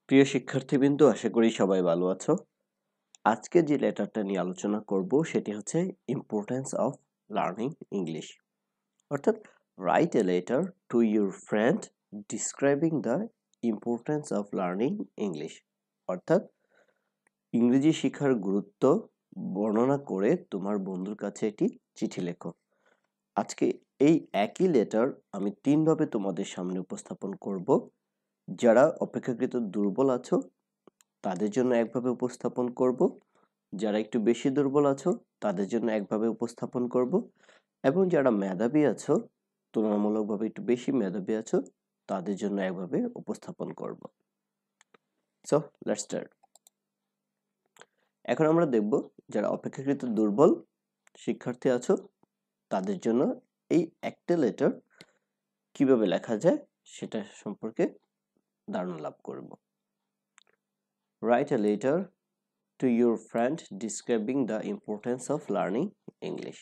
প্রিয় শিক্ষার্থীবৃন্দ, আশা করি সবাই ভালো আছো। আজকে যে লেটারটা নিয়ে আলোচনা করব সেটি হচ্ছে ইম্পর্টেন্স অফ লার্নিং ইংলিশ। অর্থাৎ write a letter to your friend describing the importance of learning English. অর্থাৎ ইংরেজি শেখার গুরুত্ব বর্ণনা করে তোমার বন্ধুর কাছে একটি চিঠি লেখো। আজকে এই একই লেটার আমি তিনভাবে তোমাদের সামনে উপস্থাপন করব। যারা অপেক্ষাকৃত দুর্বল আছো তাদের জন্য একভাবে উপস্থাপন করব, যারা একটু বেশি দুর্বল আছো তাদের জন্য একভাবে উপস্থাপন করব, এবং যারা মেধাবী আছো, তুলনামূলকভাবে একটু বেশি মেধাবী আছো, তাদের জন্য একভাবে উপস্থাপন করব। So let's start. এখন আমরা দেখব যারা অপেক্ষাকৃত দুর্বল শিক্ষার্থী আছো তাদের জন্য এই একটা লেটার কিভাবে লেখা যায় সেটা সম্পর্কে ধারণা লাভ করব। Write a letter to your friend describing the importance of learning English.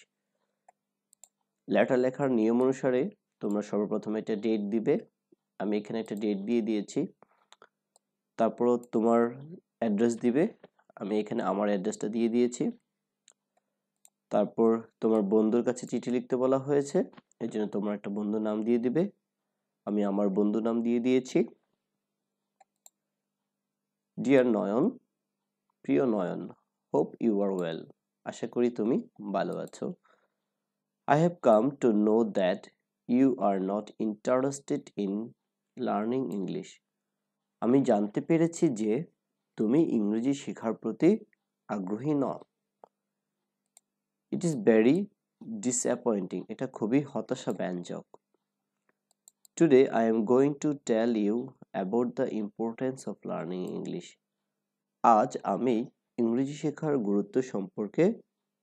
Letter লেখার নিয়ম অনুসারে তোমরা সর্বপ্রথম একটা ডেট দিবে। আমি এখানে একটা ডেট দিয়ে দিয়েছি। তারপর তোমার অ্যাড্রেস দিবে। আমি এখানে আমার অ্যাড্রেসটা দিয়ে দিয়েছি। তারপর তোমার বন্ধুর কাছে চিঠি লিখতে বলা হয়েছে, এর জন্য তোমার একটা বন্ধুর নাম দিয়ে দিবে। আমি আমার বন্ধুর নাম দিয়ে দিয়েছি। ডিয়ার নয়ন, প্রিয় নয়ন, হোপ ইউ আর ওয়েল, আশা করি তুমি ভালো আছো। I have come to know that you are not interested in learning English. আমি জানতে পেরেছি যে তুমি ইংরেজি শেখার প্রতি আগ্রহী নও। It is very disappointing. এটা খুবই হতাশাব্যঞ্জক। Today I am going to tell you about the importance of learning English. আজ আমি ইংরেজি শেখার গুরুত্ব সম্পর্কে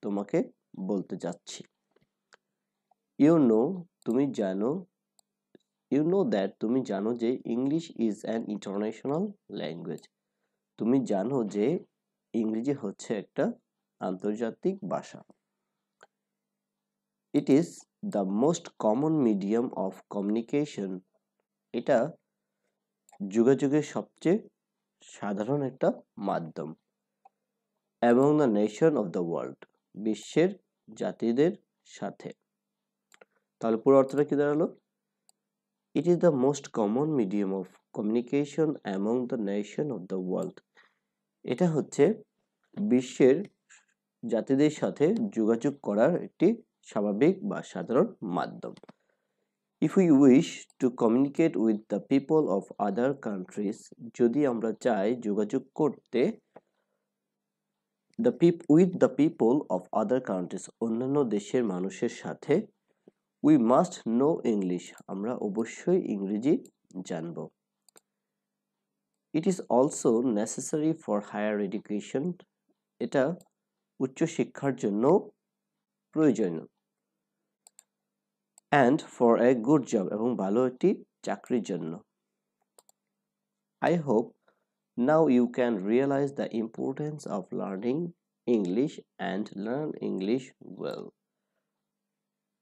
তোমাকে বলতে যাচ্ছি। তুমি জানো তুমি জানো যে English is an international language. তুমি জানো যে ইংরেজি হচ্ছে একটা আন্তর্জাতিক ভাষা। It is the most common medium of communication. এটা যোগাযোগের সবচেয়ে সাধারণ একটা মাধ্যম। Among the nation of the world, বিশ্বের জাতিদের সাথে। তাহলে পুরো অর্থটা কি দাঁড়ালো? It is the most common medium of communication among the nation of the world. এটা হচ্ছে বিশ্বের জাতিদের সাথে যোগাযোগ করার একটি স্বাভাবিক বা সাধারণ মাধ্যম। If we wish to communicate with the people of other countries, যদি আমরা চাই যোগাযোগ করতে with the people of other countries, অন্যান্য দেশের মানুষের সাথে, we must know English, আমরা অবশ্যই ইংরেজি জানব। It is also necessary for higher education. এটা উচ্চ শিক্ষার জন্য প্রয়োজনীয়। And for a good job, এবং ভালো একটি চাকরির জন্য। I hope now you can realize the importance of learning English and learn English well.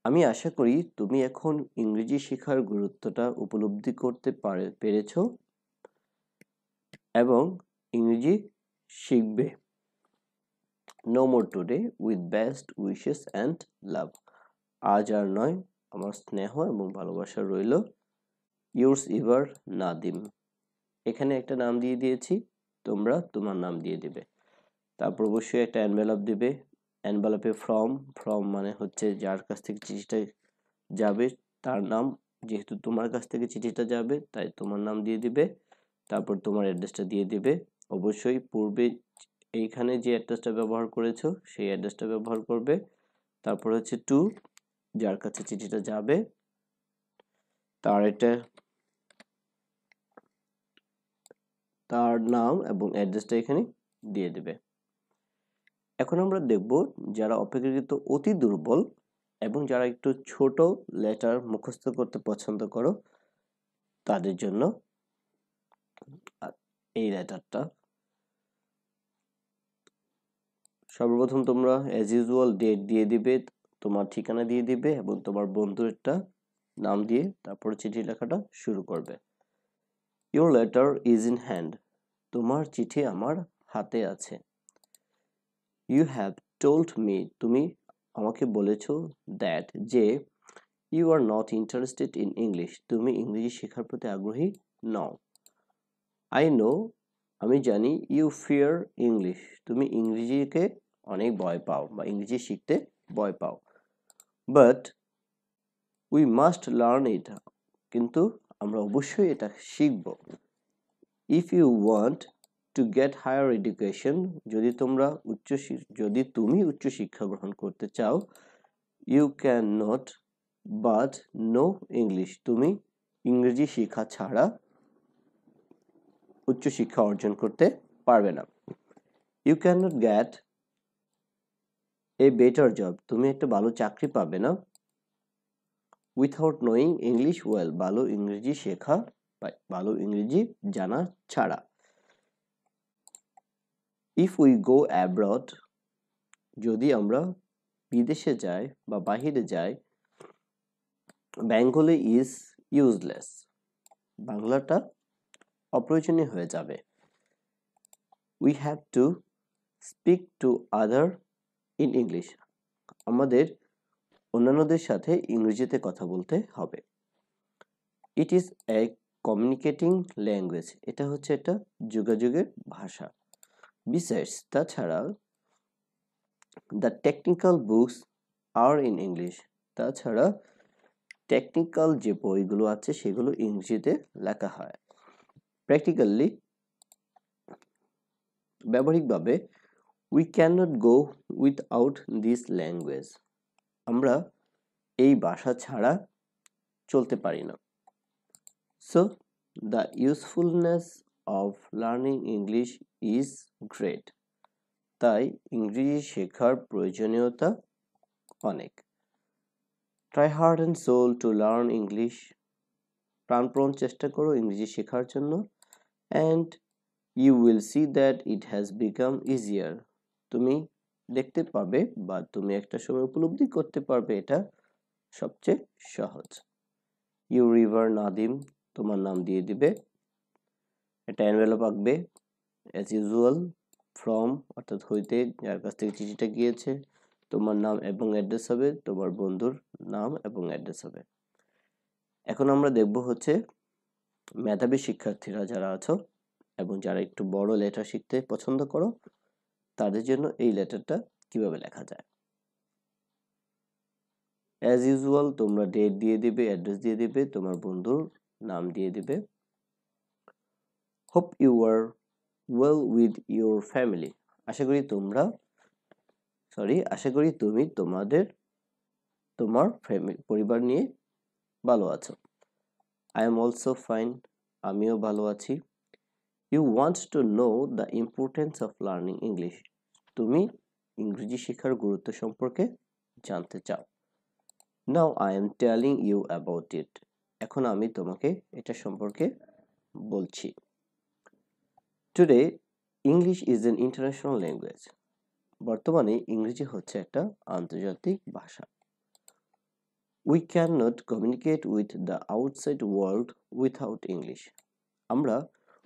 আমি আশা করি তুমি এখন ইংরেজি শেখার গুরুত্বটা উপলব্ধি করতে পেরেছো এবং ইংরেজি শিখবে। No more today, with best wishes and love. আজ আর নয়, আমার স্নেহ এবং ভালোবাসা রইল। Yours ever, Nadim. এখানে একটা নাম দিয়ে দিয়েছি, তোমরা তোমার নাম দিয়ে দিবে। তারপর অবশ্যই একটা এনভেলপ দিবে। এনভেলপে ফ্রম মানে হচ্ছে যার কাছ থেকে চিঠিটা যাবে তার নাম, যেহেতু তোমার কাছ থেকে চিঠিটা যাবে তাই তোমার নাম দিয়ে দিবে। তারপর তোমার অ্যাড্রেসটা দিয়ে দিবে। অবশ্যই পূর্বে এইখানে যে অ্যাড্রেসটা ব্যবহার করেছো সেই অ্যাড্রেসটা ব্যবহার করবে। তারপর হচ্ছে টু, যার কাছে চিঠিটা যাবে তার নাম এবং অ্যাড্রেসটা এখানে দিয়ে দিবে। এখন আমরা দেখব যারা অপেক্ষাকৃত অতি দুর্বল এবং যারা একটু ছোট লেটার মুখস্থ করতে পছন্দ করো তাদের জন্য এই লেটারটা। সর্বপ্রথম তোমরা অ্যাজ ইউজুয়াল ডেট দিয়ে দিবে, তোমার ঠিকানা দিয়ে দিবে এবং তোমার বন্ধুরটা নাম দিয়ে তারপর চিঠি লেখাটা শুরু করবে। Your letter is in hand. তোমার চিঠি আমার হাতে আছে। ইউ হ্যাভ টোল্ড মি, তুমি আমাকে বলেছো দ্যাট যে you are not interested in English, তুমি ইংরেজি শেখার প্রতি আগ্রহী নও। আই নো, আমি জানি, ইউ ফিয়ার ইংলিশ, তুমি ইংরেজিকে অনেক ভয় পাও বা ইংরেজি শিখতে ভয় পাও। But we must learn it, কিন্তু আমরা অবশ্যই এটা শিখব। If you want to get higher education, যদি তুমি উচ্চশিক্ষা গ্রহণ করতে চাও, you can not but know English, তুমি ইংরেজি শিক্ষা ছাড়া উচ্চশিক্ষা অর্জন করতে পারবে না। You can not get a better job, তুমি একটা ভালো চাকরি পাবে না উইথাউট নোয়িং ইংলিশ ওয়েল, ভালো ইংরেজি শেখা বা ভালো ইংরেজি জানা ছাড়া। ইফ উই গো অ্যাব্রড, যদি আমরা বিদেশে যাই বা বাহিরে যাই, বেঙ্গলি ইজ ইউজলেস, বাংলাটা অপ্রয়োজনীয় হয়ে যাবে। We have to speak to other in English, আমাদের অন্যান্যদের সাথে ইংরেজিতে কথা বলতে হবে। It is a communicating language, এটা হচ্ছে একটা যোগাযোগের ভাষা। বিসাইডস, তাছাড়া the technical books are in English, তাছাড়া টেকনিক্যাল যে বইগুলো আছে সেগুলো ইংরেজিতে লেখা হয়। প্র্যাকটিক্যালি, ব্যবহারিকভাবে, we can not go without this language, আমরা এই ভাষা ছাড়া চলতে পারি না। So the usefulness of learning English is great, তাই ইংরেজি শেখার প্রয়োজনীয়তা অনেক। Try hard and soul to learn English, প্রাণপণ চেষ্টা করো ইংরেজি শেখার জন্য। And you will see that it has become easier, তুমি দেখতে পাবে বা তুমি একটা সময় উপলব্ধি করতে পারবে এটা সবচেয়ে সহজ। ইউ রিভার নাদিম, তোমার নাম দিয়ে দিবে, একটা এনভেলপ আঁকবে। অ্যাজ ইউজুয়াল, ফ্রম অর্থাৎ হইতে, যার কাছ থেকে চিঠিটা গিয়েছে, তোমার নাম এবং অ্যাড্রেস হবে, তোমার বন্ধুর নাম এবং অ্যাড্রেস হবে। এখন আমরা দেখব হচ্ছে মেধাবী শিক্ষার্থীরা যারা আছো এবং যারা একটু বড় লেটার শিখতে পছন্দ করো, তাদের জন্য এই লেটারটা কিভাবে লেখা যায়। অ্যাজ ইউজুয়াল তোমরা ডেট দিয়ে দিবে, অ্যাড্রেস দিয়ে দিবে, তোমার বন্ধুর নাম দিয়ে দিবে। Hope you are well with your family, আশা করি তুমি তোমার পরিবার নিয়ে ভালো আছো। আই এম অলসো ফাইন, আমিও ভালো আছি। You want to know the importance of learning English, তুমি ইংরেজি শেখার গুরুত্ব সম্পর্কে জানতে চাও। Now I am telling you about it, এখন আমি তোমাকে এটা সম্পর্কে বলছি। Today English is an international language, বর্তমানে ইংরেজি হচ্ছে একটা আন্তর্জাতিক ভাষা। We can not communicate with the outside world without English, আমরা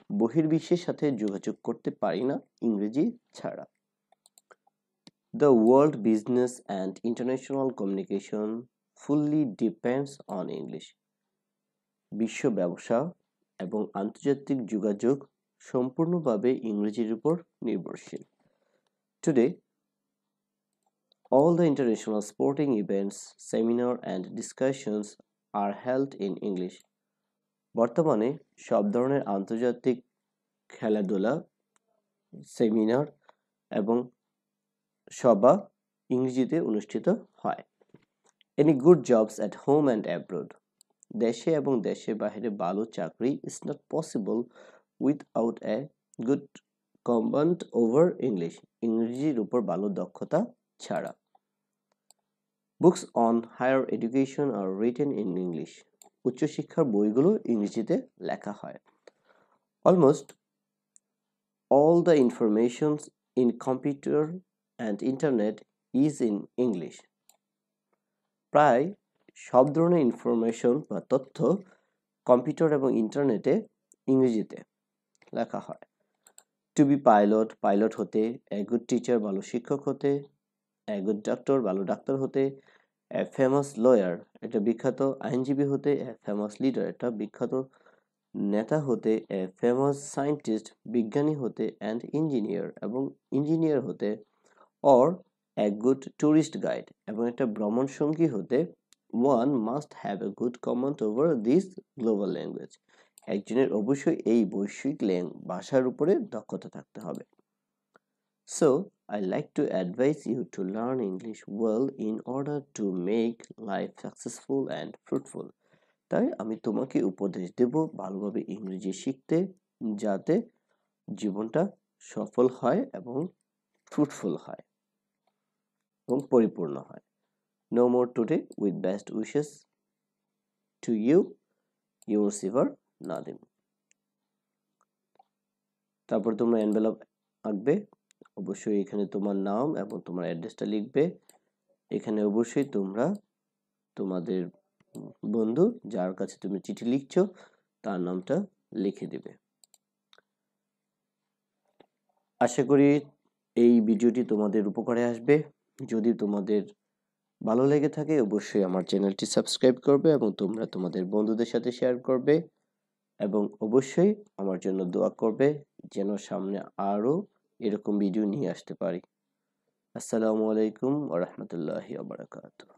বহির্বিশ্বের সাথে যোগাযোগ করতে পারি না ইংরেজি ছাড়া। The world business and international communication fully depends on English, বিশ্ব ব্যবসা এবং আন্তর্জাতিক যোগাযোগ সম্পূর্ণভাবে ইংরেজির উপর নির্ভরশীল। Today all the international sporting events, seminar and discussions are held in English. বর্তমানে সব ধরনের আন্তর্জাতিক খেলাধুলা, সেমিনার এবং সভা ইংরেজিতে অনুষ্ঠিত হয়। Any good jobs at home and abroad, দেশে এবং দেশের বাইরে ভালো চাকরি is not possible without a good command over English, ইংরেজির উপর ভালো দক্ষতা ছাড়া। Books on higher education are written in English, উচ্চশিক্ষার বইগুলো ইংরেজিতে লেখা হয়। Almost all the information in computer and internet is in English, প্রায় সব ধরনের ইনফরমেশন বা তথ্য কম্পিউটার এবং ইন্টারনেটে ইংরেজিতে লেখা হয়। টু বি পাইলট, পাইলট হতে। এ গুড টিচার, ভালো শিক্ষক হতে। এ গুড ডক্টর, ভালো ডাক্তার হতে। এ ফেমাস লয়ার, এটা বিখ্যাত আইনজীবী হতে। এ ফেমাস লিডার, এটা বিখ্যাত নেতা হতে। এ ফেমাস সায়েন্টিস্ট, বিজ্ঞানী হতে। অ্যান্ড ইঞ্জিনিয়ার, এবং ইঞ্জিনিয়ার হতে। Or a good tourist guide, এবং একটা ভ্রমণ সঙ্গী হতে। One must have a good command over this global language, একজনের অবশ্যই এই বৈশ্বিক ভাষার উপরে দক্ষতা থাকতে হবে। So, I like to advise you to learn English well in order to make life successful and fruitful. তাই আমি তোমাকে উপদেশ দেব ভালোভাবে ইংরেজি শিখতে, যাতে জীবনটা সফল হয় এবং ফ্রুটফুল হয় এবং পরিপূর্ণ হয়। No more today, with best wishes to you, your receiver Nadim. তারপর তোমরা এনভেলপ আঁকবে, অবশ্যই এখানে তোমার নাম এবং তোমার অ্যাড্রেসটা লিখবে। এখানে অবশ্যই তোমরা তোমাদের বন্ধু যার কাছে তুমি চিঠি লিখছো তার নামটা লিখে দিবে। আশা করি এই ভিডিওটি তোমাদের উপকারে আসবে। যদি তোমাদের ভালো লেগে থাকে অবশ্যই আমার চ্যানেলটি সাবস্ক্রাইব করবে এবং তোমরা তোমাদের বন্ধুদের সাথে শেয়ার করবে, এবং অবশ্যই আমার জন্য দোয়া করবে যেন সামনে আরো এরকম ভিডিও নিয়ে আসতে পারি। আসসালামু আলাইকুম ওয়া রাহমাতুল্লাহি ওয়া বারাকাতুহু।